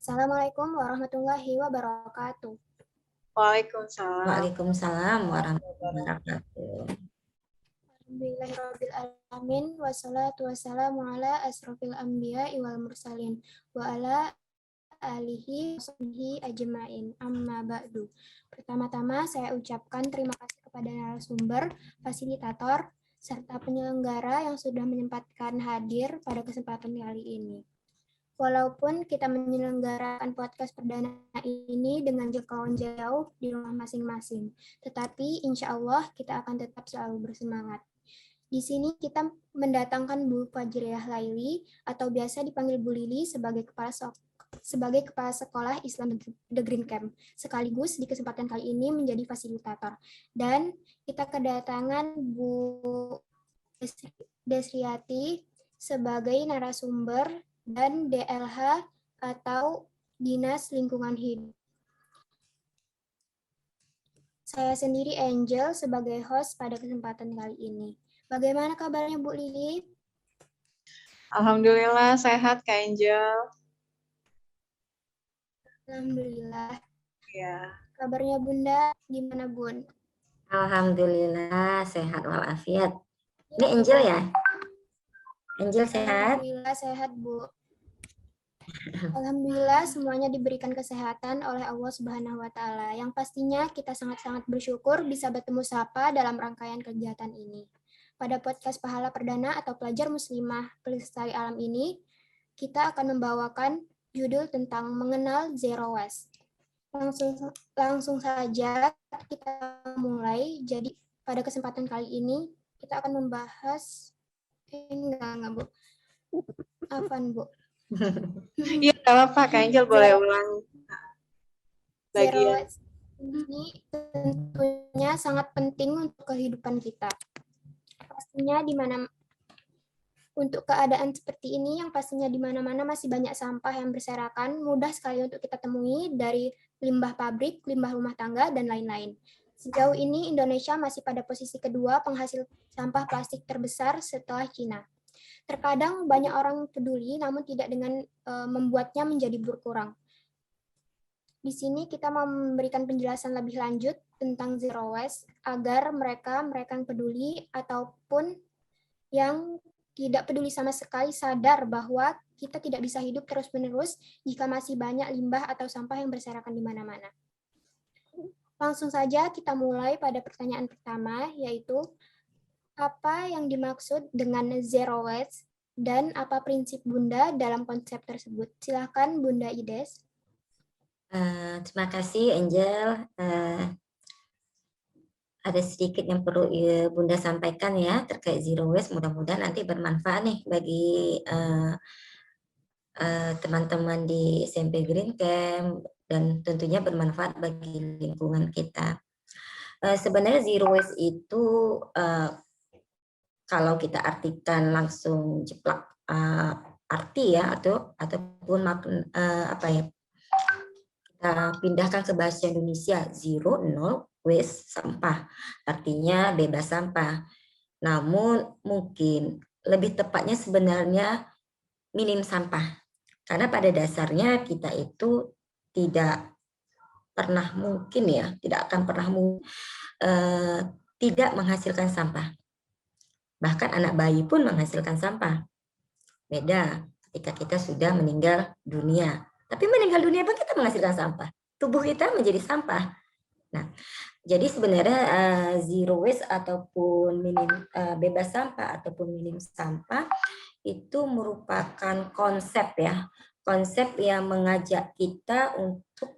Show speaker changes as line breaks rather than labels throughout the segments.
Assalamualaikum warahmatullahi wabarakatuh.
Waalaikumsalam.
Waalaikumsalam warahmatullahi wabarakatuh.
Alhamdulillahirabbil alamin wassalatu wassalamu ala asrofil anbiya'i wal mursalin wa ala alihi wasahbihi ajmain. Amma ba'du. Pertama-tama saya ucapkan terima kasih kepada narasumber, fasilitator, serta penyelenggara yang sudah menyempatkan hadir pada kesempatan kali ini. Walaupun kita menyelenggarakan podcast perdana ini dengan jangkauan jauh di rumah masing-masing, tetapi insya Allah kita akan tetap selalu bersemangat. Di sini kita mendatangkan Bu Fajriah Laili atau biasa dipanggil Bu Lili sebagai kepala sekolah Islam The Green Camp, sekaligus di kesempatan kali ini menjadi fasilitator. Dan kita kedatangan Bu Desriati sebagai narasumber dan DLH atau Dinas Lingkungan Hidup. Saya sendiri Angel sebagai host pada kesempatan kali ini. Bagaimana kabarnya Bu Lili?
Alhamdulillah sehat Kak Angel.
Alhamdulillah.
Ya.
Kabarnya Bunda gimana Bun?
Alhamdulillah sehat walafiat. Ini Angel ya? Angel sehat?
Alhamdulillah sehat Bu. Alhamdulillah semuanya diberikan kesehatan oleh Allah Subhanahu wa Ta'ala. Yang pastinya kita sangat-sangat bersyukur bisa bertemu sapa dalam rangkaian kegiatan ini. Pada podcast Pahala Perdana atau Pelajar Muslimah Pelestari Alam ini, kita akan membawakan judul tentang mengenal Zero Waste. Langsung saja kita mulai. Jadi pada kesempatan kali ini kita akan membahas enggak Bu? Apaan Bu?
Iya, nggak apa-apa Kak Angel boleh ulang bagian.
Ini tentunya sangat penting untuk kehidupan kita. Pastinya di mana untuk keadaan seperti ini yang pastinya di mana-mana masih banyak sampah yang berserakan, mudah sekali untuk kita temui dari limbah pabrik, limbah rumah tangga, dan lain-lain. Sejauh ini Indonesia masih pada posisi kedua penghasil sampah plastik terbesar setelah Cina. Terkadang banyak orang peduli namun tidak dengan membuatnya menjadi berkurang. Di sini kita memberikan penjelasan lebih lanjut tentang zero waste agar mereka yang peduli ataupun yang tidak peduli sama sekali sadar bahwa kita tidak bisa hidup terus-menerus jika masih banyak limbah atau sampah yang berserakan di mana-mana. Langsung saja kita mulai pada pertanyaan pertama, yaitu apa yang dimaksud dengan zero waste dan apa prinsip Bunda dalam konsep tersebut? Silakan Bunda Ides.
Terima kasih Angel. Ada sedikit yang perlu Bunda sampaikan ya terkait zero waste. Mudah-mudahan nanti bermanfaat nih bagi teman-teman di SMP Green Camp dan tentunya bermanfaat bagi lingkungan kita. Sebenarnya zero waste itu kalau kita artikan langsung jeplak arti ya ataupun apa ya, kita pindahkan ke bahasa Indonesia, zero, nol, waste, sampah. Artinya bebas sampah. Namun mungkin lebih tepatnya sebenarnya minim sampah. Karena pada dasarnya kita itu tidak pernah mungkin ya, tidak akan pernah tidak menghasilkan sampah. Bahkan anak bayi pun menghasilkan sampah. Beda ketika kita sudah meninggal dunia. Tapi meninggal dunia pun kita menghasilkan sampah. Tubuh kita menjadi sampah. Nah, jadi sebenarnya zero waste ataupun bebas sampah ataupun minim sampah itu merupakan konsep ya. Konsep yang mengajak kita untuk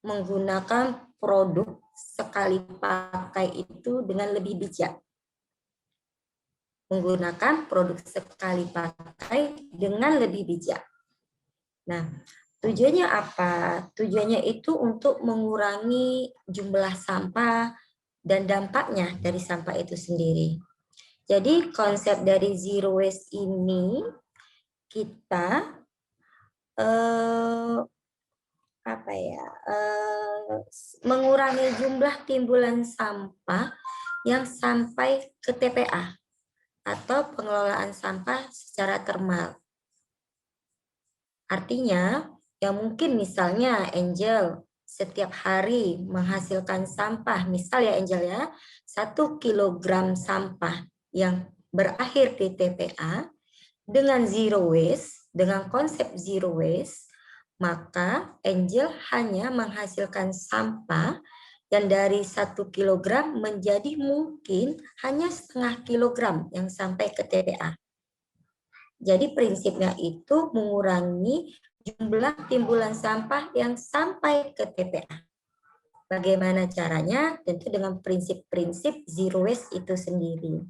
menggunakan produk sekali pakai itu dengan lebih bijak. Menggunakan produk sekali pakai dengan lebih bijak. Nah, tujuannya apa? Tujuannya itu untuk mengurangi jumlah sampah dan dampaknya dari sampah itu sendiri. Jadi konsep dari zero waste ini kita mengurangi jumlah timbulan sampah yang sampai ke TPA atau pengelolaan sampah secara termal. Artinya yang mungkin misalnya Angel setiap hari menghasilkan sampah, misal ya Angel ya, 1 kilogram sampah yang berakhir di TPA dengan zero waste, dengan konsep zero waste, maka Angel hanya menghasilkan sampah yang dari 1 kilogram menjadi mungkin hanya setengah kilogram yang sampai ke TPA. Jadi prinsipnya itu mengurangi jumlah timbulan sampah yang sampai ke TPA. Bagaimana caranya? Tentu dengan prinsip-prinsip zero waste itu sendiri.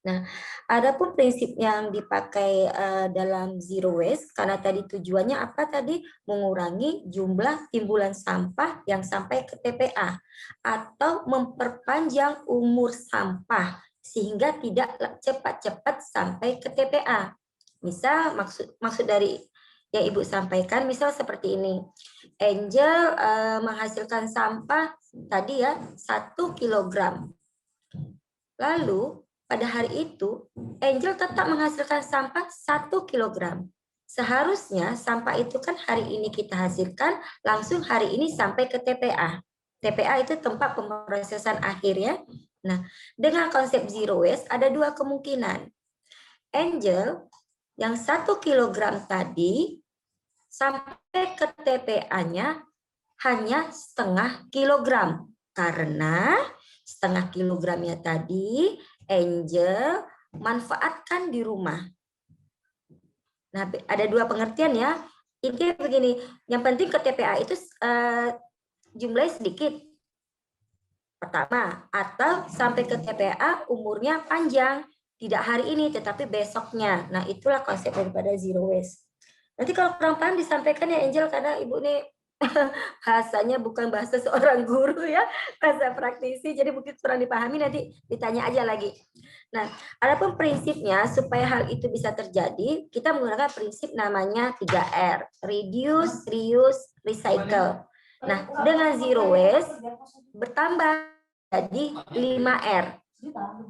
Nah, adapun prinsip yang dipakai dalam zero waste, karena tadi tujuannya apa tadi? Mengurangi jumlah timbulan sampah yang sampai ke TPA atau memperpanjang umur sampah sehingga tidak cepat-cepat sampai ke TPA. Misal maksud dari yang Ibu sampaikan, misal seperti ini. Angel menghasilkan sampah tadi ya 1 kilogram. Lalu pada hari itu, Angel tetap menghasilkan sampah 1 kilogram. Seharusnya sampah itu kan hari ini kita hasilkan, langsung hari ini sampai ke TPA. TPA itu tempat pemrosesan akhir ya. Nah, dengan konsep zero waste ada dua kemungkinan. Angel yang 1 kilogram tadi sampai ke TPA-nya hanya setengah kilogram. Karena setengah kilogramnya tadi Angel manfaatkan di rumah. Nah, ada dua pengertian ya. Intinya begini, yang penting ke TPA itu jumlahnya sedikit. Pertama, atau sampai ke TPA umurnya panjang. Tidak hari ini, tetapi besoknya. Nah, itulah konsep daripada zero waste. Nanti kalau kurang paham disampaikan ya Angel, karena Ibu nih bahasanya bukan bahasa seorang guru ya, bahasa praktisi, jadi mungkin kurang dipahami, nanti ditanya aja lagi. Nah, adapun prinsipnya supaya hal itu bisa terjadi, kita menggunakan prinsip namanya 3R, reduce, reuse, recycle. Nah, dengan zero waste bertambah jadi 5R,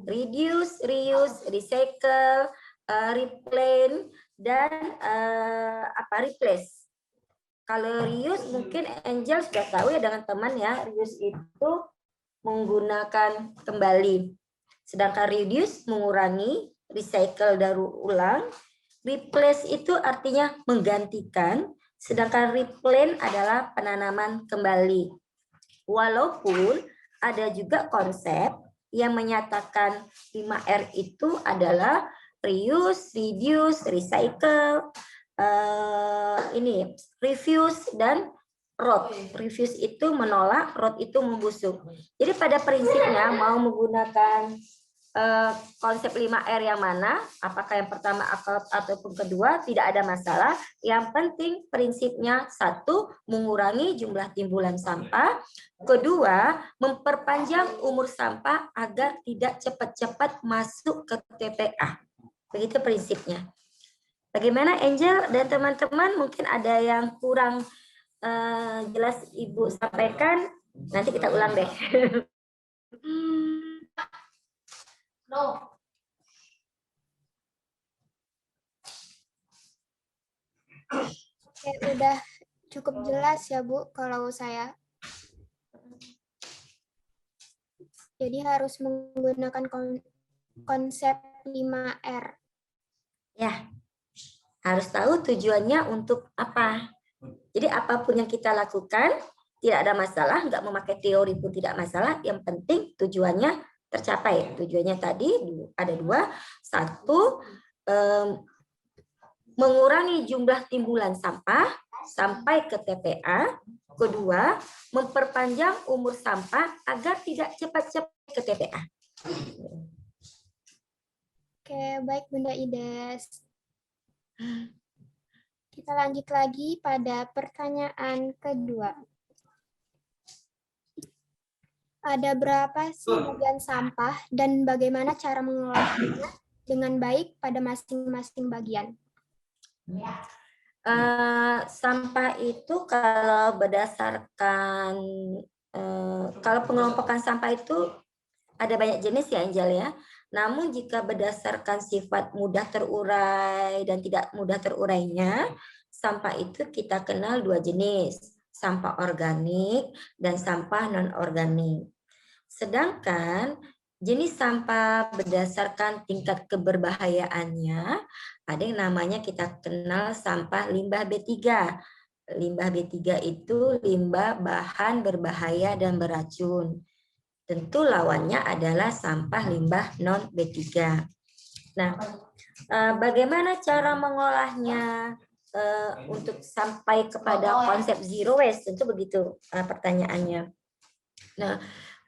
reduce, reuse, recycle, replenish, dan replace. Kalau reuse mungkin Angel sudah tahu ya dengan teman ya, reuse itu menggunakan kembali. Sedangkan reduce mengurangi, recycle daur ulang, replace itu artinya menggantikan, sedangkan replenish adalah penanaman kembali. Walaupun ada juga konsep yang menyatakan 5R itu adalah reuse, reduce, recycle, refuse dan rot. Refuse itu menolak, rot itu membusuk. Jadi pada prinsipnya mau menggunakan konsep 5R yang mana, apakah yang pertama ataupun kedua, tidak ada masalah. Yang penting prinsipnya satu, mengurangi jumlah timbulan sampah. Kedua, memperpanjang umur sampah agar tidak cepat-cepat masuk ke TPA. Begitu prinsipnya. Bagaimana Angel dan teman-teman, mungkin ada yang kurang jelas Ibu sampaikan, nanti kita ulang deh.
Oke, udah cukup jelas ya Bu kalau saya. Jadi harus menggunakan konsep 5R.
Ya, harus tahu tujuannya untuk apa. Jadi apapun yang kita lakukan, tidak ada masalah, nggak memakai teori pun tidak masalah, yang penting tujuannya tercapai. Tujuannya tadi ada dua. Satu, mengurangi jumlah timbulan sampah sampai ke TPA. Kedua, memperpanjang umur sampah agar tidak cepat-cepat ke TPA.
Oke, baik Bunda Ides. Kita lanjut lagi pada pertanyaan kedua. Ada berapa sih bagian sampah dan bagaimana cara mengelolanya dengan baik pada masing-masing bagian?
Sampah itu kalau berdasarkan kalau pengelompokan sampah itu ada banyak jenis ya Angel ya. Namun jika berdasarkan sifat mudah terurai dan tidak mudah terurainya, sampah itu kita kenal dua jenis, sampah organik dan sampah non-organik. Sedangkan jenis sampah berdasarkan tingkat keberbahayaannya, ada yang namanya kita kenal sampah limbah B3. Limbah B3 itu limbah bahan berbahaya dan beracun. Tentu lawannya adalah sampah limbah non B3. Nah, bagaimana cara mengolahnya untuk sampai kepada konsep zero waste? Tentu begitu pertanyaannya. Nah,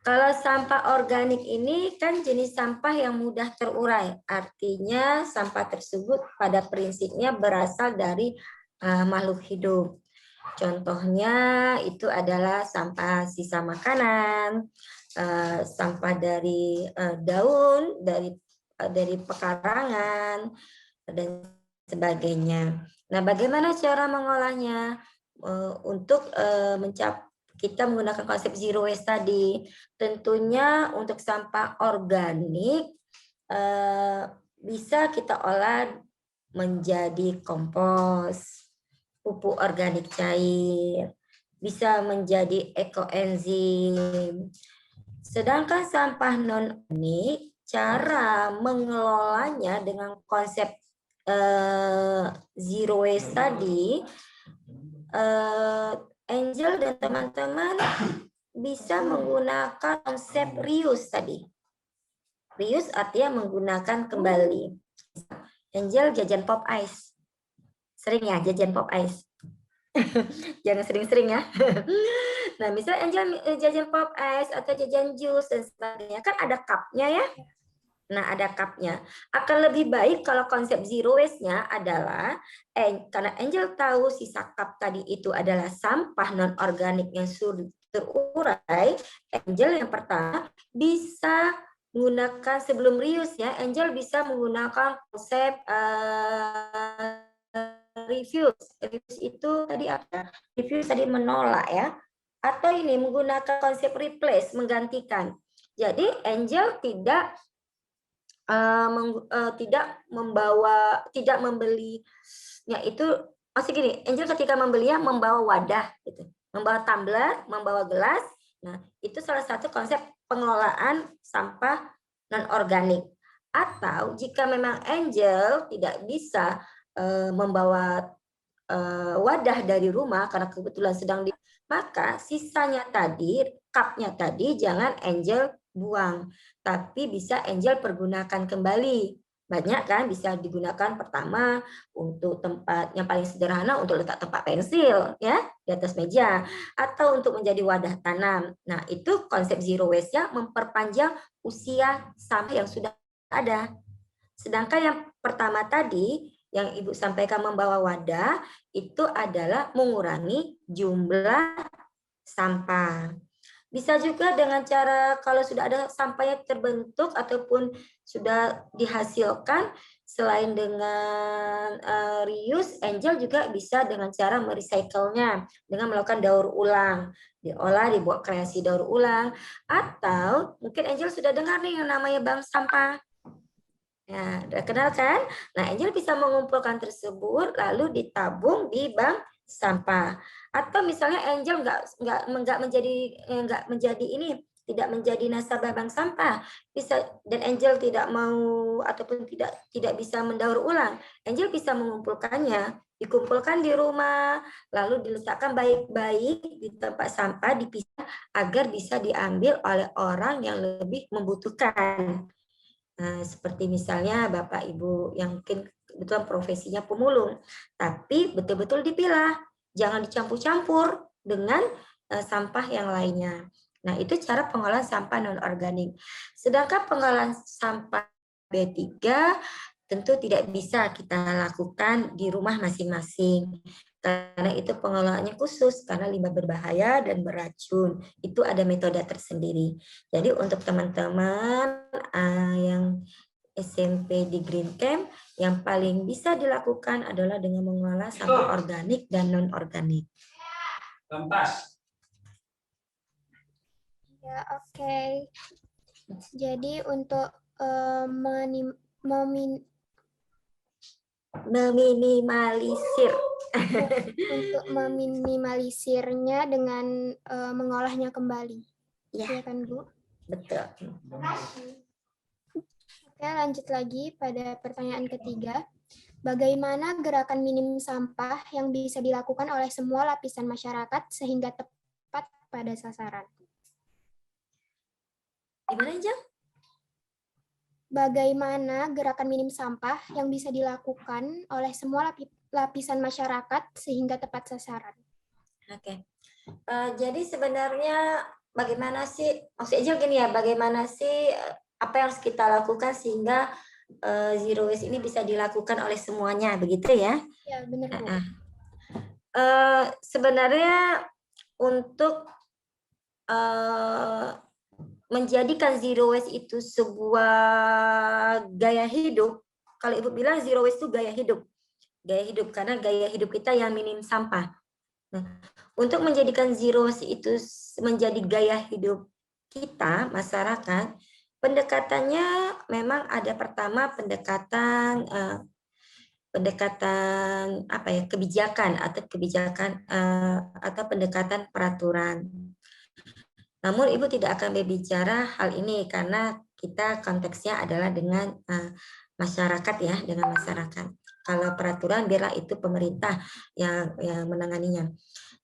kalau sampah organik ini kan jenis sampah yang mudah terurai. Artinya sampah tersebut pada prinsipnya berasal dari makhluk hidup. Contohnya itu adalah sampah sisa makanan, sampah dari daun, dari pekarangan, dan sebagainya. Nah, bagaimana cara mengolahnya untuk kita menggunakan konsep zero waste tadi? Tentunya untuk sampah organik bisa kita olah menjadi kompos, pupuk organik cair, bisa menjadi ekoenzim. Sedangkan sampah non-organik, cara mengelolanya dengan konsep zero waste tadi, Angel dan teman-teman bisa menggunakan konsep reuse tadi. Reuse artinya menggunakan kembali. Angel jajan pop ice. Sering ya jajan pop ice? Jangan sering-sering ya. Nah, misalnya Angel jajan pop ice atau jajan jus dan sebagainya, kan ada cupnya ya. Nah, ada cupnya. Akan lebih baik kalau konsep zero waste-nya adalah, karena Angel tahu sisa cup tadi itu adalah sampah non-organik yang sudah terurai, Angel yang pertama bisa menggunakan sebelum reuse ya, Angel bisa menggunakan konsep refuse. Refuse itu tadi apa? Refuse tadi menolak ya. Atau ini menggunakan konsep replace, menggantikan. Jadi Angel tidak tidak membelinya itu, masih gini, Angel ketika membelinya membawa wadah gitu, membawa tumbler, membawa gelas. Nah, itu salah satu konsep pengelolaan sampah non organik. Atau jika memang Angel tidak bisa membawa wadah dari rumah karena kebetulan sedang maka sisanya tadi, cupnya tadi jangan Angel buang, tapi bisa Angel pergunakan kembali. Banyak kan bisa digunakan pertama untuk tempat yang paling sederhana untuk letak tempat pensil ya di atas meja, atau untuk menjadi wadah tanam. Nah, itu konsep zero waste-nya memperpanjang usia sampah yang sudah ada. Sedangkan yang pertama tadi yang Ibu sampaikan membawa wadah itu adalah mengurangi jumlah sampah. Bisa juga dengan cara kalau sudah ada sampahnya terbentuk ataupun sudah dihasilkan, selain dengan reuse, Angel juga bisa dengan cara merecycle-nya dengan melakukan daur ulang, diolah, dibuat kreasi daur ulang, atau mungkin Angel sudah dengar nih yang namanya bank sampah. Ya, udah kenal kan? Nah, Angel bisa mengumpulkan tersebut lalu ditabung di bank sampah. Atau misalnya Angel nggak menjadi ini, tidak menjadi nasabah bank sampah, bisa, dan Angel tidak mau ataupun tidak bisa mendaur ulang, Angel bisa mengumpulkannya, dikumpulkan di rumah, lalu diletakkan baik-baik di tempat sampah, dipisah agar bisa diambil oleh orang yang lebih membutuhkan. Nah, seperti misalnya Bapak Ibu yang mungkin kebetulan profesinya pemulung, tapi betul-betul dipilah, jangan dicampur-campur dengan sampah yang lainnya. Nah, itu cara pengolahan sampah non-organik. Sedangkan pengolahan sampah B3 tentu tidak bisa kita lakukan di rumah masing-masing. Karena itu pengelolaannya khusus, karena limbah berbahaya dan beracun. Itu ada metode tersendiri. Jadi untuk teman-teman yang SMP di Green Camp, yang paling bisa dilakukan adalah dengan mengolah sampah organik dan non-organik.
Ya, oke. Jadi untuk
Meminimalisir.
untuk meminimalisirnya dengan mengolahnya kembali.
Ya,
Ya kan, Bu?
betul.
Oke, lanjut lagi pada pertanyaan ketiga. Bagaimana gerakan minim sampah yang bisa dilakukan oleh semua lapisan masyarakat sehingga tepat pada sasaran?
Gimana, Jang?
Bagaimana gerakan minim sampah yang bisa dilakukan oleh semua lapisan masyarakat sehingga tepat sasaran?
Oke. Jadi sebenarnya bagaimana sih, maksudnya gini ya, bagaimana sih apa yang harus kita lakukan sehingga zero waste ini bisa dilakukan oleh semuanya, begitu ya?
Ya, benar, Bu.
Sebenarnya untuk menjadikan zero waste itu sebuah gaya hidup, kalau Ibu bilang zero waste itu gaya hidup karena gaya hidup kita yang minim sampah. Nah, untuk menjadikan zero waste itu menjadi gaya hidup kita, masyarakat, pendekatannya memang ada pertama pendekatan apa ya, kebijakan atau pendekatan peraturan. Namun Ibu tidak akan berbicara hal ini karena kita konteksnya adalah dengan masyarakat ya, dengan masyarakat. Kalau peraturan biarlah itu pemerintah yang menanganinya.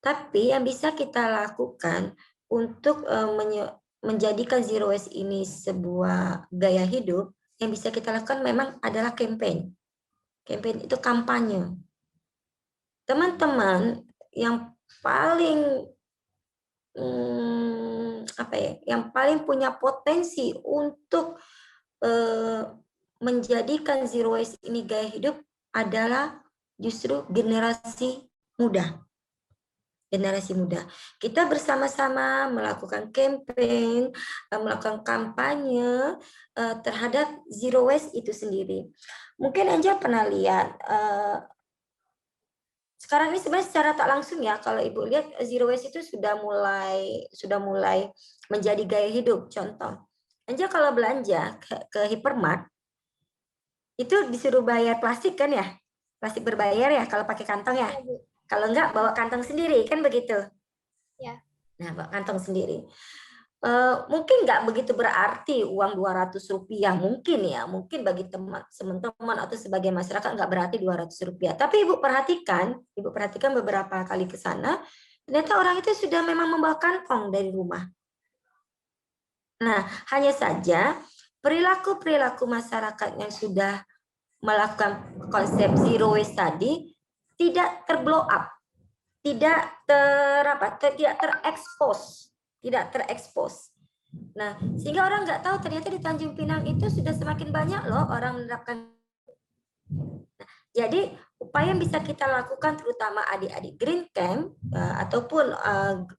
Tapi yang bisa kita lakukan untuk menjadikan zero waste ini sebuah gaya hidup, yang bisa kita lakukan memang adalah campaign. Campaign itu kampanye. Teman-teman yang paling yang paling punya potensi untuk menjadikan zero waste ini gaya hidup adalah justru generasi muda. Generasi muda. Kita bersama-sama melakukan campaign, melakukan kampanye terhadap zero waste itu sendiri. Mungkin Angel pernah lihat sekarang ini sebenarnya secara tak langsung ya, kalau Ibu lihat zero waste itu sudah mulai menjadi gaya hidup. Contoh, Angel kalau belanja ke hypermart itu disuruh bayar plastik kan ya? Plastik berbayar ya kalau pakai kantong ya.
Ya, Bu.
Kalau enggak bawa kantong sendiri kan begitu.
Ya.
Nah, bawa kantong sendiri. Mungkin nggak begitu berarti uang Rp200, mungkin bagi teman-teman atau sebagai masyarakat nggak berarti Rp200. Tapi Ibu perhatikan beberapa kali ke sana, ternyata orang itu sudah memang membawa kantong dari rumah. Nah, hanya saja perilaku masyarakat yang sudah melakukan konsep zero waste tadi tidak terblow up, tidak terekspos. Nah, sehingga orang nggak tahu ternyata di Tanjung Pinang itu sudah semakin banyak loh orang menerapkan. Nah, jadi upaya yang bisa kita lakukan terutama adik-adik Green Camp ataupun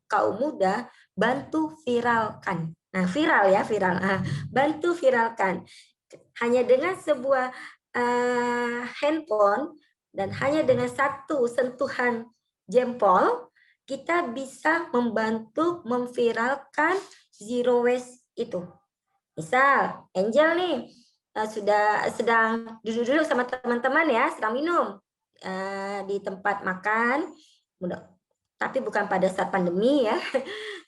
kaum muda, bantu viralkan. Nah, viral. Bantu viralkan. Hanya dengan sebuah handphone dan hanya dengan satu sentuhan jempol, kita bisa membantu memviralkan zero waste itu. Misal, Angel nih sedang duduk-duduk sama teman-teman ya, sedang minum di tempat makan, tapi bukan pada saat pandemi ya,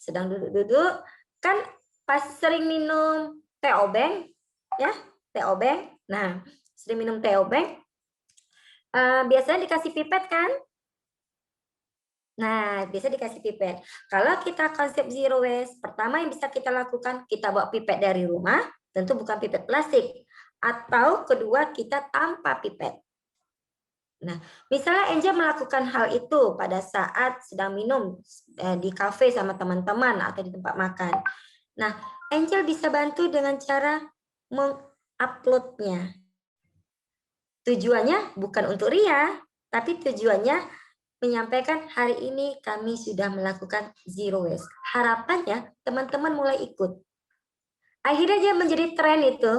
sedang duduk-duduk, kan pas sering minum teh obeng, ya, teh obeng. Nah, sering minum teh obeng, biasanya dikasih pipet kan? Nah, bisa dikasih pipet. Kalau kita konsep zero waste, pertama yang bisa kita lakukan, kita bawa pipet dari rumah, tentu bukan pipet plastik. Atau kedua, kita tanpa pipet. Nah, misalnya Angel melakukan hal itu pada saat sedang minum di kafe sama teman-teman atau di tempat makan. Nah, Angel bisa bantu dengan cara menguploadnya. Tujuannya bukan untuk ria, tapi tujuannya menyampaikan hari ini kami sudah melakukan zero waste. Harapannya teman-teman mulai ikut. Akhirnya dia menjadi tren itu,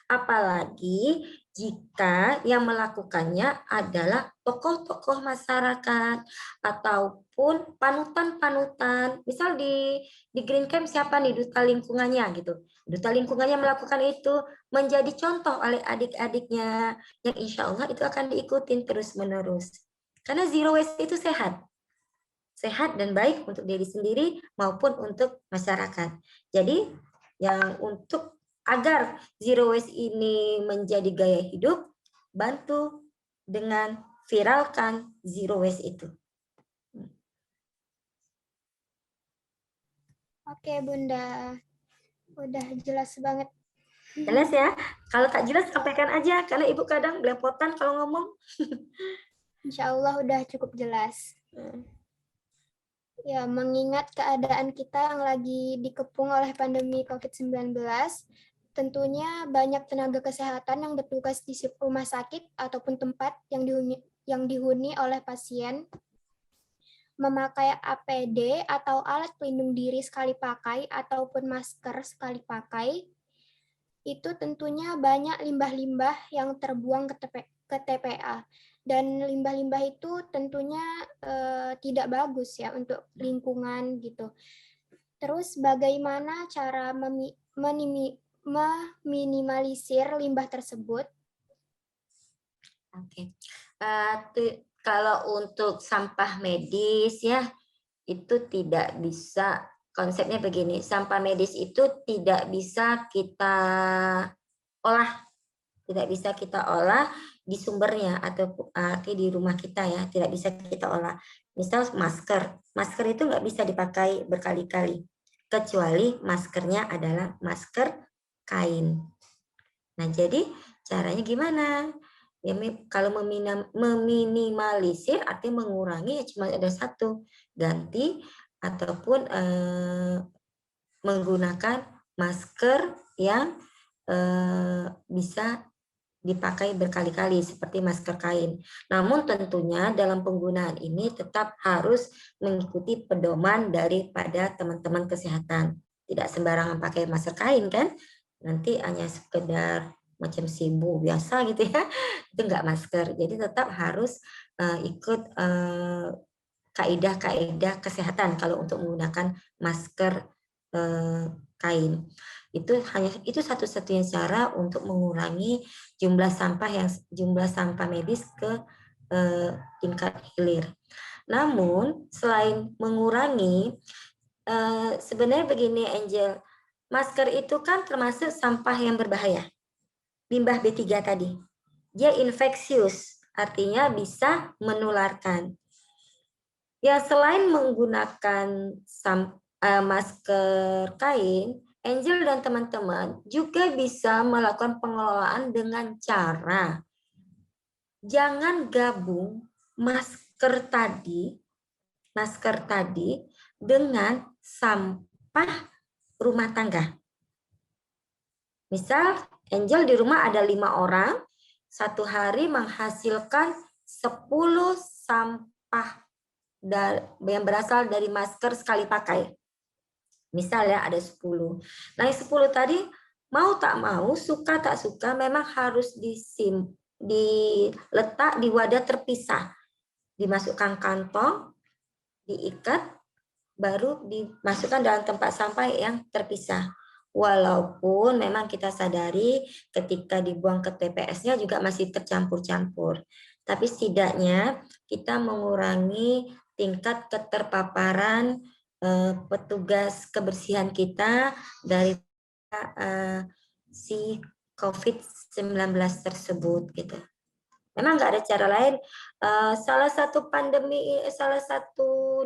Apalagi jika yang melakukannya adalah tokoh-tokoh masyarakat ataupun panutan-panutan. Misal di Green Camp siapa nih duta lingkungannya gitu. Duta lingkungannya melakukan itu menjadi contoh oleh adik-adiknya yang insya Allah itu akan diikutin terus-menerus. Karena zero waste itu sehat. Sehat dan baik untuk diri sendiri maupun untuk masyarakat. Jadi yang untuk agar zero waste ini menjadi gaya hidup, bantu dengan viralkan zero waste itu.
Oke, Bunda. Udah jelas banget.
Jelas ya? Kalau tak jelas sampaikan aja, karena Ibu kadang belepotan kalau ngomong.
Insya Allah udah cukup jelas. Ya, mengingat keadaan kita yang lagi dikepung oleh pandemi COVID-19, tentunya banyak tenaga kesehatan yang bertugas di rumah sakit ataupun tempat yang dihuni oleh pasien memakai APD atau alat pelindung diri sekali pakai ataupun masker sekali pakai. Itu tentunya banyak limbah-limbah yang terbuang ke TPA. Dan limbah-limbah itu tentunya tidak bagus ya untuk lingkungan gitu. Terus bagaimana cara meminimalisir limbah tersebut?
Oke. Kalau untuk sampah medis ya, itu tidak bisa, konsepnya begini, sampah medis itu tidak bisa kita olah, tidak bisa kita olah di sumbernya atau di rumah kita ya, tidak bisa kita olah. Misal masker itu nggak bisa dipakai berkali-kali, kecuali maskernya adalah masker kain. Nah, jadi caranya gimana? Ya, kalau meminimalisir artinya mengurangi ya cuma ada satu, ganti ataupun menggunakan masker yang bisa dipakai berkali-kali seperti masker kain. Namun tentunya dalam penggunaan ini tetap harus mengikuti pedoman daripada teman-teman kesehatan. Tidak sembarangan pakai masker kain kan? Nanti hanya sekedar macam sibu biasa gitu ya, itu enggak masker. Jadi tetap harus ikut kaidah-kaidah kesehatan kalau untuk menggunakan masker kain. Itu satu-satunya cara untuk mengurangi jumlah sampah medis ke tingkat hilir. Namun selain mengurangi, sebenarnya begini Angel, masker itu kan termasuk sampah yang berbahaya. Limbah B3 tadi. Dia infeksius, artinya bisa menularkan. Ya, selain menggunakan masker kain, Angel dan teman-teman juga bisa melakukan pengelolaan dengan cara jangan gabung masker tadi dengan sampah rumah tangga. Misal Angel di rumah ada 5 orang, satu hari menghasilkan 10 sampah yang berasal dari masker sekali pakai. Misalnya ada 10. Nah, yang 10 tadi mau tak mau, suka tak suka memang harus diletak di wadah terpisah. Dimasukkan kantong, diikat, baru dimasukkan dalam tempat sampah yang terpisah. Walaupun memang kita sadari ketika dibuang ke TPS-nya juga masih tercampur-campur. Tapi setidaknya kita mengurangi tingkat keterpaparan petugas kebersihan kita dari si COVID-19 tersebut gitu. Memang nggak ada cara lain. Salah satu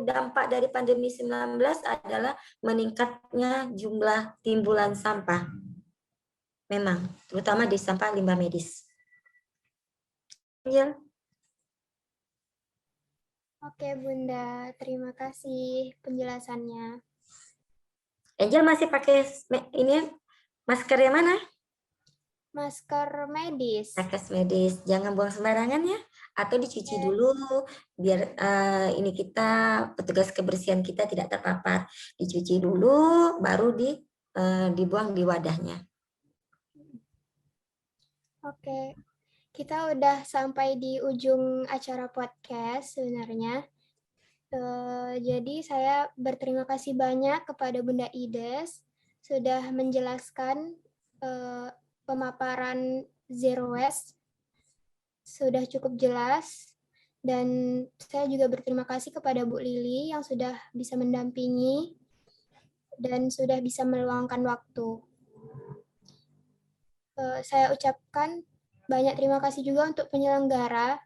dampak dari pandemi 19 adalah meningkatnya jumlah timbulan sampah. Memang, terutama di sampah limbah medis. Ya.
Oke, Bunda. Terima kasih penjelasannya.
Angel masih pakai ini masker yang mana?
Masker medis.
Masker medis, jangan buang sembarangan ya, atau dicuci dulu biar ini kita petugas kebersihan kita tidak terpapar. Dicuci dulu, baru dibuang di wadahnya.
Oke, kita udah sampai di ujung acara podcast sebenarnya. Jadi saya berterima kasih banyak kepada Bunda Ides sudah menjelaskan pemaparan Zero Waste sudah cukup jelas, dan saya juga berterima kasih kepada Bu Lili yang sudah bisa mendampingi dan sudah bisa meluangkan waktu. Saya ucapkan banyak terima kasih juga untuk penyelenggara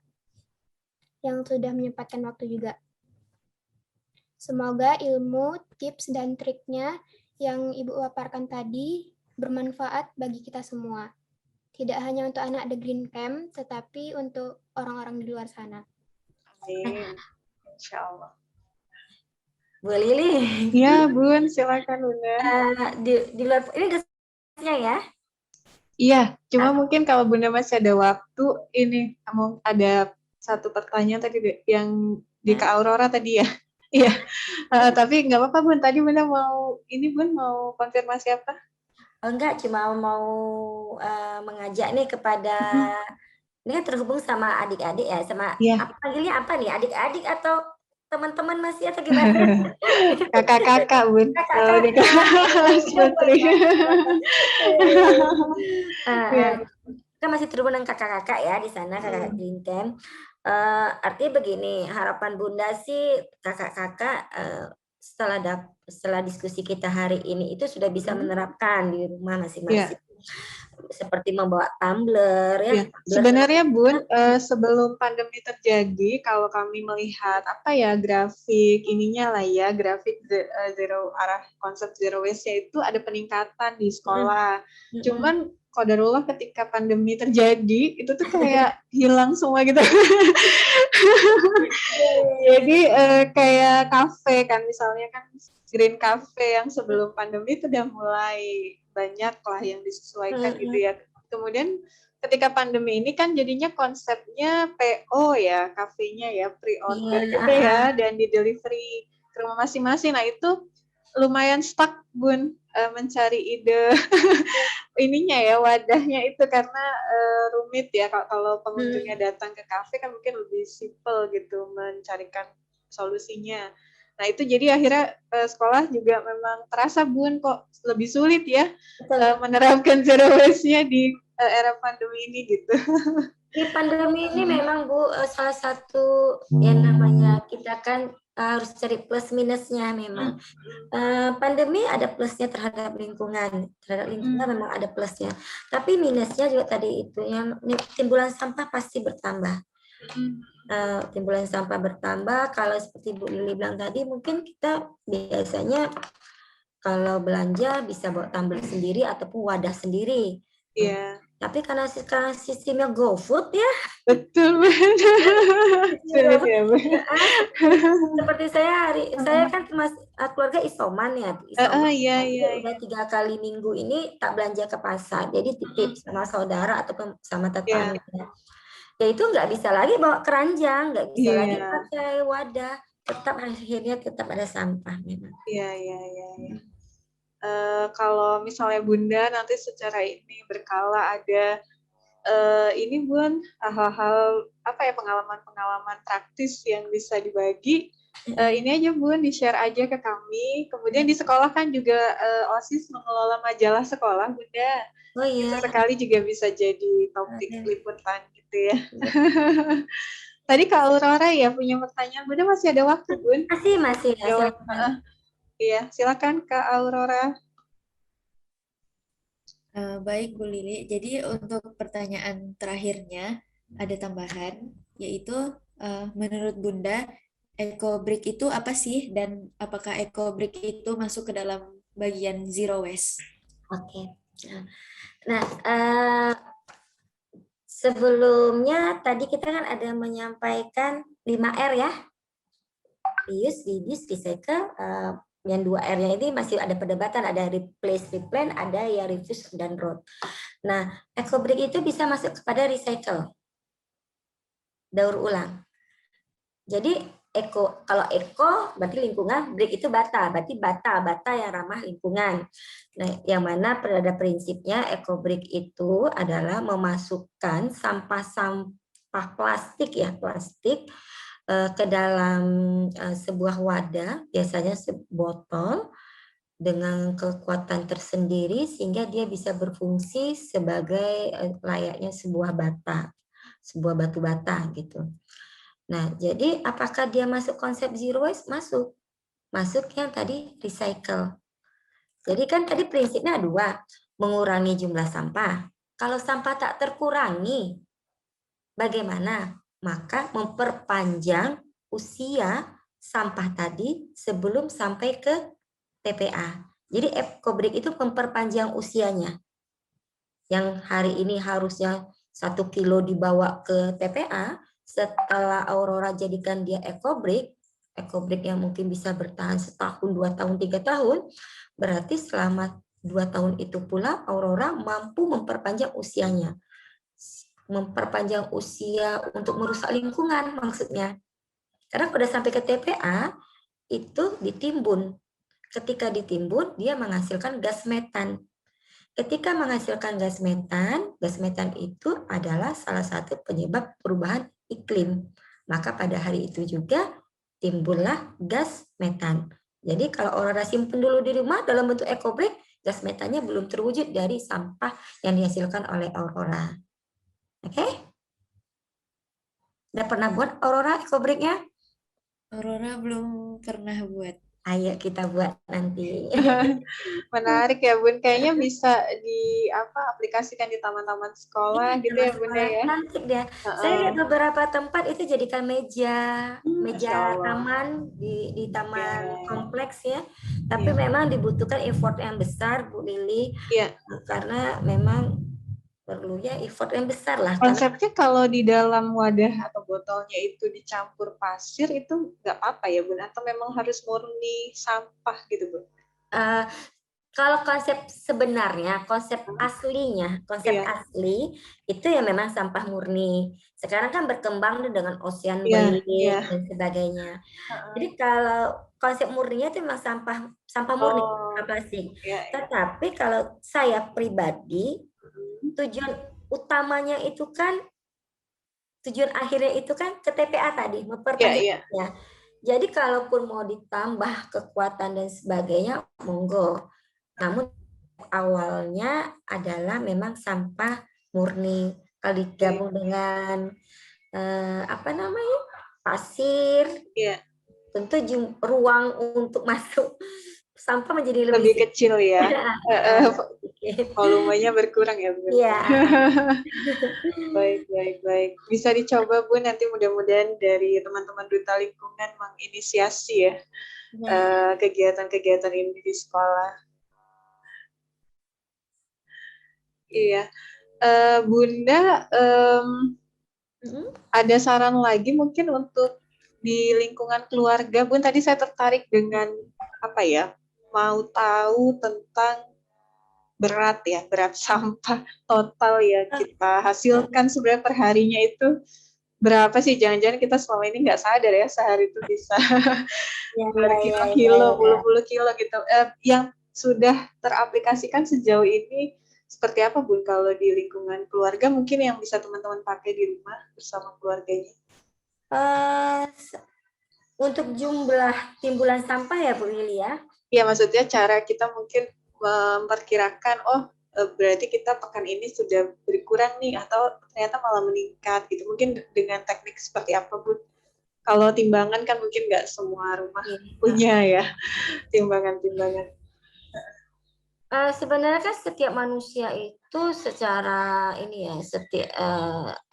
yang sudah menyempatkan waktu juga. Semoga ilmu, tips, dan triknya yang Ibu paparkan tadi bermanfaat bagi kita semua. Tidak hanya untuk anak The Green Camp, tetapi untuk orang-orang di luar sana.
Amin. Insya Allah.
Bu Lili.
Iya, Bun, silakan Bunda.
Di luar ini gasnya ya.
Iya, cuma mungkin kalau Bunda masih ada waktu, ini kamu ada satu pertanyaan tadi yang di Kak Aurora tadi ya. Iya, tapi nggak apa-apa Bun. Tadi Bunda mau mau konfirmasi apa?
Enggak, cuma mau mengajak nih kepada ini kan terhubung sama adik-adik ya, sama apa panggilnya apa nih, adik-adik atau teman-teman masih atau gimana?
Kakak-kakak Bun.
Kakak-kakak. Kan masih terhubung dengan kakak-kakak ya di sana, kakak Green Camp. Artinya begini, harapan Bunda sih kakak-kakak setelah diskusi kita hari ini itu sudah bisa menerapkan di rumah masing-masing. Seperti membawa tumbler ya.
Sebenarnya Bun, sebelum pandemi terjadi, kalau kami melihat grafik ininya lah ya, grafik konsep zero waste itu ada peningkatan di sekolah. Cuman qadarullah ketika pandemi terjadi, itu tuh kayak hilang semua gitu. Jadi kayak kafe kan, misalnya kan Green Cafe yang sebelum pandemi itu udah mulai banyak lah yang disesuaikan gitu ya. Kemudian ketika pandemi ini kan jadinya konsepnya PO ya, kafenya ya, pre-order gitu ya, dan di delivery ke rumah masing-masing. Nah itu lumayan stuck Bun, mencari ide ininya ya, wadahnya itu karena rumit ya kalau pengunjungnya datang ke kafe kan mungkin lebih simple gitu mencarikan solusinya. Nah itu jadi akhirnya sekolah juga memang terasa Bun kok lebih sulit ya menerapkan zero waste-nya di era pandemi ini gitu.
Di pandemi ini memang Bu salah satu yang namanya kita kan harus cari plus minusnya memang. Pandemi ada plusnya terhadap lingkungan memang ada plusnya. Tapi minusnya juga tadi itu yang timbulan sampah pasti bertambah. Timbulan sampah bertambah. Kalau seperti Bu Lili bilang tadi, mungkin kita biasanya kalau belanja bisa bawa tumbler sendiri ataupun wadah sendiri.
Iya.
Tapi karena sekarang sistemnya GoFood ya.
Betul
Seperti saya kan keluarga isoman ya. Iya. Udah 3 kali minggu ini tak belanja ke pasar. Jadi titip sama saudara ataupun sama tetangga. Ya itu nggak bisa lagi bawa keranjang, nggak bisa lagi pakai wadah. Akhirnya tetap ada sampah memang.
Iya. Kalau misalnya Bunda nanti secara ini berkala ada ini Bun, hal-hal pengalaman-pengalaman praktis yang bisa dibagi, ini aja Bun, di-share aja ke kami. Kemudian di sekolah kan juga OSIS mengelola majalah sekolah Bunda.
Oh iya.
Sesekali juga bisa jadi topik liputan gitu ya. Tadi Kak Aurora ya punya pertanyaan, Bunda masih ada waktu Bun?
Masih.
Iya, silakan Kak Aurora.
Baik Bu Lili, jadi untuk pertanyaan terakhirnya ada tambahan, yaitu menurut Bunda, EcoBrick itu apa sih dan apakah EcoBrick itu masuk ke dalam bagian zero waste?
Oke. Nah, sebelumnya tadi kita kan ada menyampaikan 5R ya. Reuse, reduce, recycle. Yang 2R-nya ini masih ada perdebatan, ada replace, replan, ada ya refuse dan road. Nah, EcoBrick itu bisa masuk kepada recycle, daur ulang. Jadi kalau eko berarti lingkungan, break itu bata, berarti bata yang ramah lingkungan. Nah, yang mana pada prinsipnya eco break itu adalah memasukkan sampah plastik ke dalam sebuah wadah, biasanya botol dengan kekuatan tersendiri sehingga dia bisa berfungsi sebagai layaknya sebuah batu bata gitu. Nah, jadi apakah dia masuk konsep zero waste? Masuk. Masuk yang tadi recycle. Jadi kan tadi prinsipnya 2, mengurangi jumlah sampah. Kalau sampah tak terkurangi, bagaimana? Maka memperpanjang usia sampah tadi sebelum sampai ke TPA. Jadi EcoBreak itu memperpanjang usianya. Yang hari ini harusnya 1 kilo dibawa ke TPA, setelah Aurora jadikan dia EcoBreak yang mungkin bisa bertahan setahun, 2 tahun, 3 tahun, berarti selama 2 tahun itu pula Aurora mampu memperpanjang usianya. Memperpanjang usia untuk merusak lingkungan maksudnya. Karena udah sampai ke TPA, itu ditimbun. Ketika ditimbun, dia menghasilkan gas metan. Ketika menghasilkan gas metan itu adalah salah satu penyebab perubahan iklim. Maka pada hari itu juga timbullah gas metan. Jadi kalau Aurora simpan dulu di rumah dalam bentuk EcoBreak, gas metannya belum terwujud dari sampah yang dihasilkan oleh Aurora. Oke? Udah pernah buat Aurora EcoBreak-nya?
Aurora belum pernah buat.
Ayo kita buat nanti.
Menarik ya Bun, kayaknya bisa aplikasikan di taman-taman sekolah gitu ya Bunda ya.
Cantik deh. Saya lihat beberapa tempat itu jadikan meja
Masya Allah.
taman di taman
Ya.
kompleks ya. Tapi memang dibutuhkan effort yang besar Bu Lili.
Iya.
Karena memang perlunya effort yang besar lah.
Konsepnya kalau di dalam wadah atau botolnya itu dicampur pasir itu nggak apa-apa ya Bun? Atau memang harus murni sampah gitu Bun?
Kalau konsep sebenarnya, konsep asli itu ya memang sampah murni. Sekarang kan berkembang dengan ocean break dan sebagainya. Jadi kalau konsep murninya itu memang sampah murni, sampah plastik. Tetapi kalau saya pribadi, tujuan utamanya itu kan, tujuan akhirnya itu kan ke TPA tadi, memperpanjangnya. Jadi kalaupun mau ditambah kekuatan dan sebagainya, monggo. Namun awalnya adalah memang sampah murni. Kalau digabung dengan pasir, tentu ruang untuk masuk sampah menjadi
lebih kecil ya. Volumenya berkurang ya Bun.
Iya.
Baik. Bisa dicoba Bun, nanti mudah-mudahan dari teman-teman Duta Lingkungan menginisiasi ya kegiatan-kegiatan ini di sekolah. Iya, Bunda, ada saran lagi mungkin untuk di lingkungan keluarga, Bun? Tadi saya tertarik dengan mau tahu tentang berat sampah total ya kita hasilkan sebenarnya perharinya itu berapa sih? Jangan-jangan kita selama ini nggak sadar ya sehari itu bisa berkilo-kilo, puluh-puluh kilo gitu. Yang sudah teraplikasikan sejauh ini seperti apa Bun kalau di lingkungan keluarga mungkin yang bisa teman-teman pakai di rumah bersama keluarganya?
Untuk jumlah timbulan sampah ya Bu Lili ya?
Iya, maksudnya cara kita mungkin memperkirakan berarti kita pekan ini sudah berkurang nih atau ternyata malah meningkat gitu. Mungkin dengan teknik seperti apa Bu? Kalau timbangan kan mungkin nggak semua rumah punya ya timbangan-timbangan.
Sebenarnya kan setiap manusia itu secara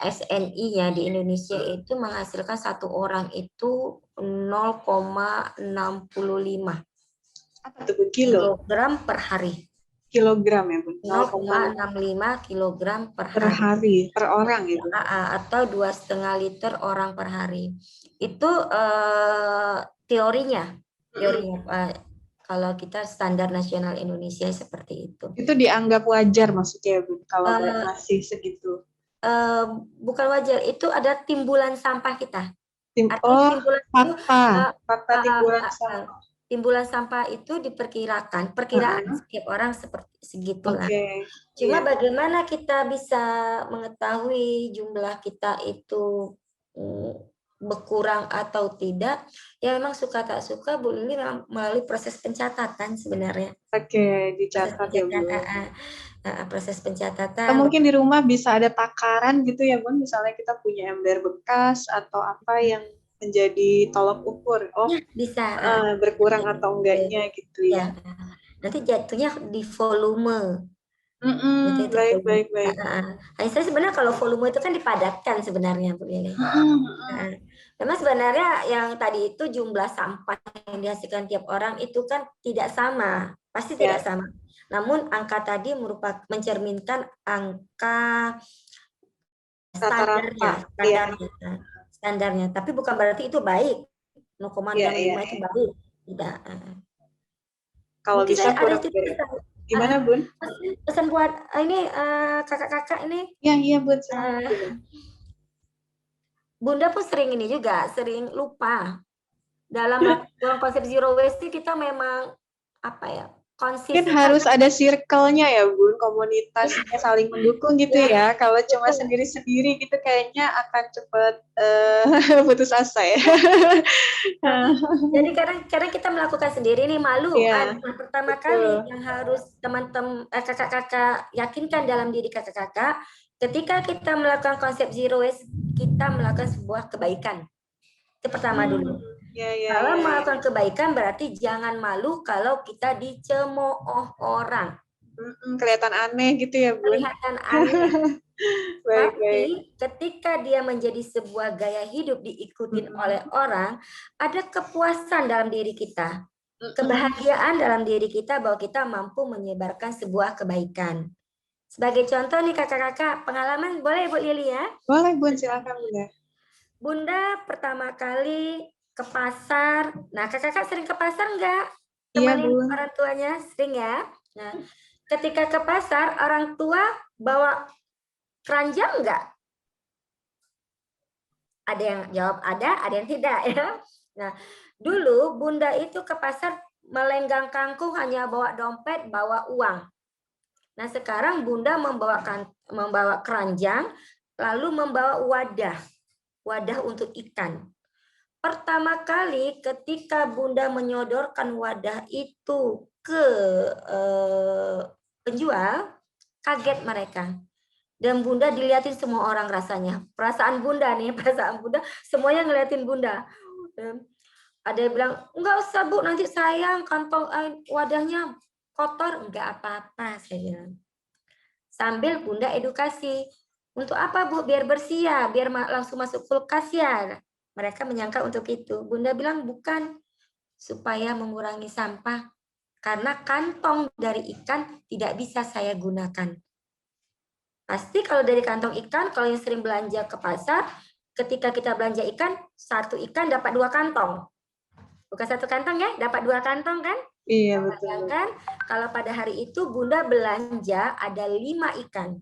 SNI-nya di Indonesia itu menghasilkan satu orang itu 0,65
apa tuh
kilogram per hari.
Kilogram ya Bun?
0,65 kilogram per
hari per orang itu.
Atau 2,5 liter orang per hari. Itu teorinya. Kalau kita standar nasional Indonesia seperti itu.
Itu dianggap wajar maksudnya Bu, kalau masih segitu?
Bukan wajar, itu ada timbulan sampah kita. Artinya timbulan itu
fakta timbulan sampah.
timbulan sampah itu diperkirakan, perkiraan setiap orang seperti segitulah.
Oke.
Cuma
Iya.
bagaimana kita bisa mengetahui jumlah kita itu berkurang atau tidak? Ya memang suka tak suka Bu Lili memang melalui proses pencatatan sebenarnya.
Oke, dicatat ya Bu.
Proses pencatatan.
Atau mungkin di rumah bisa ada takaran gitu ya Bun, misalnya kita punya ember bekas atau apa yang menjadi tolok ukur. Oh,
ya, bisa
berkurang atau enggaknya gitu ya.
Nanti jatuhnya di volume.
Baik.
Saya sebenarnya kalau volume itu kan dipadatkan sebenarnya Bu Lili. Memang sebenarnya yang tadi itu jumlah sampah yang dihasilkan tiap orang itu kan tidak sama, pasti tidak sama. Namun angka tadi merupakan mencerminkan angka standarnya. Tapi bukan berarti itu baik. 0,65 itu baik. Tidak.
Kalau
mungkin
bisa kurang gimana Bun?
Pesan buat ini kakak-kakak ini.
Iya Bun.
Bunda pun sering ini juga, sering lupa. Dalam konsep zero waste kita memang apa ya?
Mungkin harus ada circle-nya ya Bun, komunitasnya saling mendukung gitu ya. Kalau cuma sendiri-sendiri gitu kayaknya akan cepat putus asa ya.
Jadi kadang kita melakukan sendiri nih malu. Pertama kali yang harus teman-teman kakak-kakak yakinkan dalam diri kakak-kakak, ketika kita melakukan konsep zero waste, kita melakukan sebuah kebaikan. Itu pertama dulu. Kalau melakukan kebaikan berarti jangan malu kalau kita dicemooh orang.
Kelihatan aneh gitu ya Bun.
Kelihatan aneh. Tapi ketika dia menjadi sebuah gaya hidup diikutin oleh orang, ada kepuasan dalam diri kita. Kebahagiaan dalam diri kita bahwa kita mampu menyebarkan sebuah kebaikan. Sebagai contoh nih kakak-kakak, pengalaman boleh Bu Lili ya?
Boleh Bun, silakan Bunda.
Bunda pertama kali ke pasar. Nah, kakak-kakak sering ke pasar enggak?
Iya,
Temenin
Bun.
orang tuanya sering ya? Nah, ketika ke pasar, orang tua bawa keranjang enggak? Ada yang jawab ada yang tidak ya. Nah, dulu Bunda itu ke pasar melenggang kangkung hanya bawa dompet, bawa uang. Nah, sekarang Bunda membawa keranjang, lalu membawa wadah untuk ikan. Pertama kali ketika Bunda menyodorkan wadah itu ke penjual, kaget mereka. Dan Bunda dilihatin semua orang rasanya. Perasaan Bunda, semuanya ngeliatin Bunda. Ada yang bilang, enggak usah Bu, nanti sayang kantong wadahnya kotor. Enggak apa-apa, saya bilang. Sambil Bunda edukasi. Untuk apa Bu? Biar bersih ya, biar langsung masuk kulkas ya. Mereka menyangka untuk itu. Bunda bilang bukan, supaya mengurangi sampah. Karena kantong dari ikan tidak bisa saya gunakan. Pasti kalau dari kantong ikan, kalau yang sering belanja ke pasar, ketika kita belanja ikan, satu ikan dapat 2 kantong. Bukan 1 kantong ya, dapat 2 kantong kan?
Iya, betul.
Kan? Kalau pada hari itu Bunda belanja ada 5 ikan.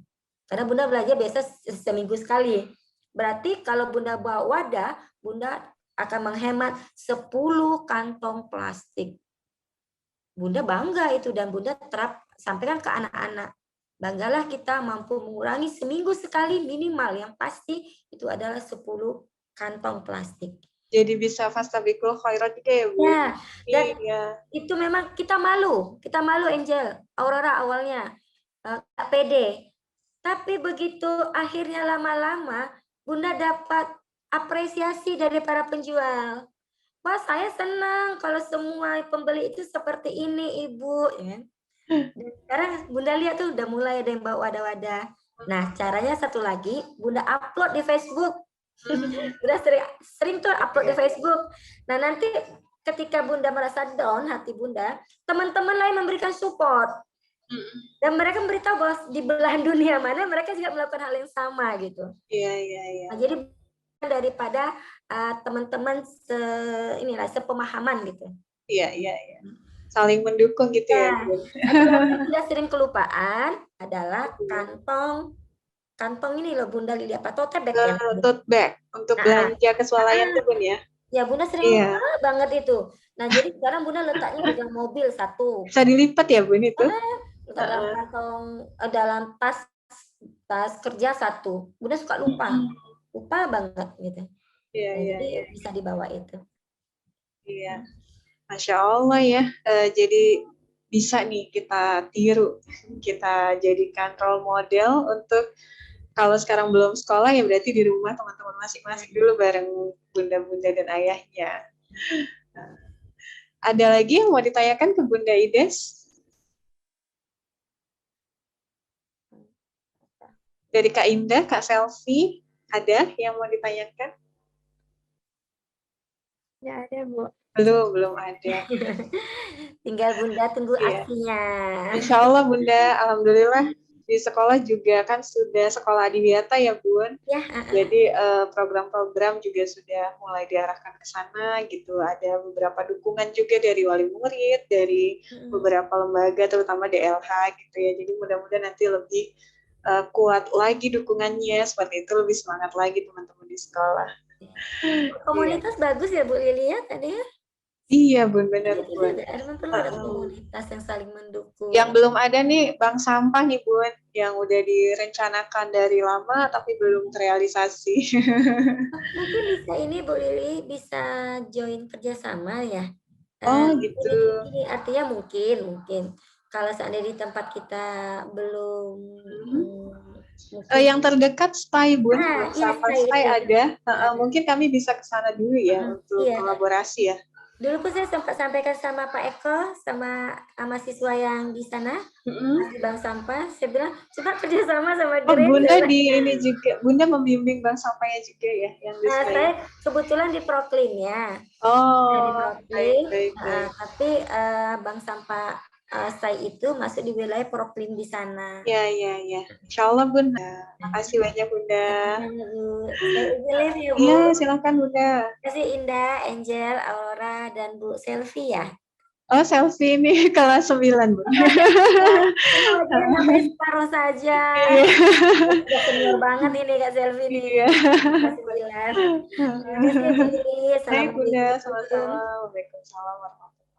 Karena Bunda belanja biasa seminggu sekali. Berarti kalau Bunda bawa wadah, Bunda akan menghemat 10 kantong plastik. Bunda bangga itu dan Bunda sampaikan ke anak-anak. Banggalah kita mampu mengurangi seminggu sekali minimal. Yang pasti itu adalah 10 kantong plastik.
Jadi bisa fastabiqul khairat juga ya Bu?
Ya, dan itu memang kita malu Angel, Aurora awalnya nggak pede. Tapi begitu akhirnya lama-lama Bunda dapat apresiasi dari para penjual. Wah, saya senang kalau semua pembeli itu seperti ini, Ibu. Dan sekarang Bunda lihat tuh udah mulai ada yang bawa wadah-wadah. Nah, caranya satu lagi, Bunda upload di Facebook. Bunda sering tuh upload di Facebook. Nah, nanti ketika Bunda merasa down hati Bunda, teman-teman lain memberikan support. Dan mereka memberitahu bahwa di belahan dunia mana mereka juga melakukan hal yang sama gitu.
Iya.
Nah, jadi daripada teman-teman sepemahaman gitu.
Iya. Saling mendukung gitu ya.
Sudah sering kelupaan adalah kantong kantong ini loh Bunda Lili, apa tote bag ya?
Tote bag untuk
Ah,
belanja keswalayan tuh Bun ya.
Ya Bunda sering
Iya.
lupa banget itu. Nah jadi sekarang Bunda letaknya di dalam mobil satu,
Bisa dilipat ya Bun itu?
letak dalam kantong, dalam tas kerja satu. Bunda suka lupa banget gitu.
Iya,
Nah,
iya,
jadi
iya.
bisa dibawa itu.
Iya. Masya Allah ya. Jadi bisa nih kita tiru, kita jadikan role model untuk kalau sekarang belum sekolah ya berarti di rumah teman-teman masing-masing dulu bareng bunda-bunda dan ayahnya. Nah, ada lagi yang mau ditanyakan ke Bunda Ides? Dari Kak Indah, Kak Selfie, ada yang mau ditanyakan?
Nggak ada, Bu.
Belum ada.
Tinggal Bunda tunggu
Iya.
aksinya.
Insya Allah Bunda, alhamdulillah di sekolah juga kan sudah sekolah adiwiyata ya Bun.
Ya,
Jadi program-program juga sudah mulai diarahkan ke sana gitu. Ada beberapa dukungan juga dari wali murid, dari beberapa lembaga terutama DLH gitu ya. Jadi mudah-mudahan nanti lebih kuat lagi dukungannya, seperti itu lebih semangat lagi teman-teman di sekolah.
Komunitas bagus ya Bu Lili ya tadi ya.
Iya Bun, benar
Itu
Bun.
ada perlu ada komunitas yang saling mendukung.
Yang belum ada nih bank sampah nih Bun, yang udah direncanakan dari lama tapi belum terrealisasi.
Mungkin bisa ini Bu Lili bisa join kerjasama ya.
Oh gitu.
Ini artinya mungkin kalau seandainya di tempat kita belum
yang terdekat STAI Bun, sampah STAI ada. Mungkin kami bisa ke sana dulu ya untuk kolaborasi ya.
Dulu pun saya sempat sampaikan sama Pak Eko, sama mahasiswa yang di sana, di bank sampah. Saya bilang, coba kerjasama sama
Oh,
Green.
Bunda di ini juga, Bunda membimbing bank sampahnya juga ya, yang di STAI.
Saya kebetulan di Proklim ya.
Oh,
di Proklim,
baik.
tapi bank sampah STAI itu masuk di wilayah Proklim di sana.
Ya. Insya Allah Bunda. Makasih banyak Bunda.
Ya, Bu.
Iya, silakan Bunda.
Terima kasih Indah, Angel, Aurora, dan Bu Selfie ya.
Oh, Selfie ini kelas 9 Bunda.
Sampai separuh saja. Udah senior banget ini Kak Selfie nih.
Iya.
Kelas 9. Terima kasih Bu Lili.
Baik Bunda,
Assalamualaikum.
sama-sama. Waalaikumsalam warahmatullahi wabarakatuh.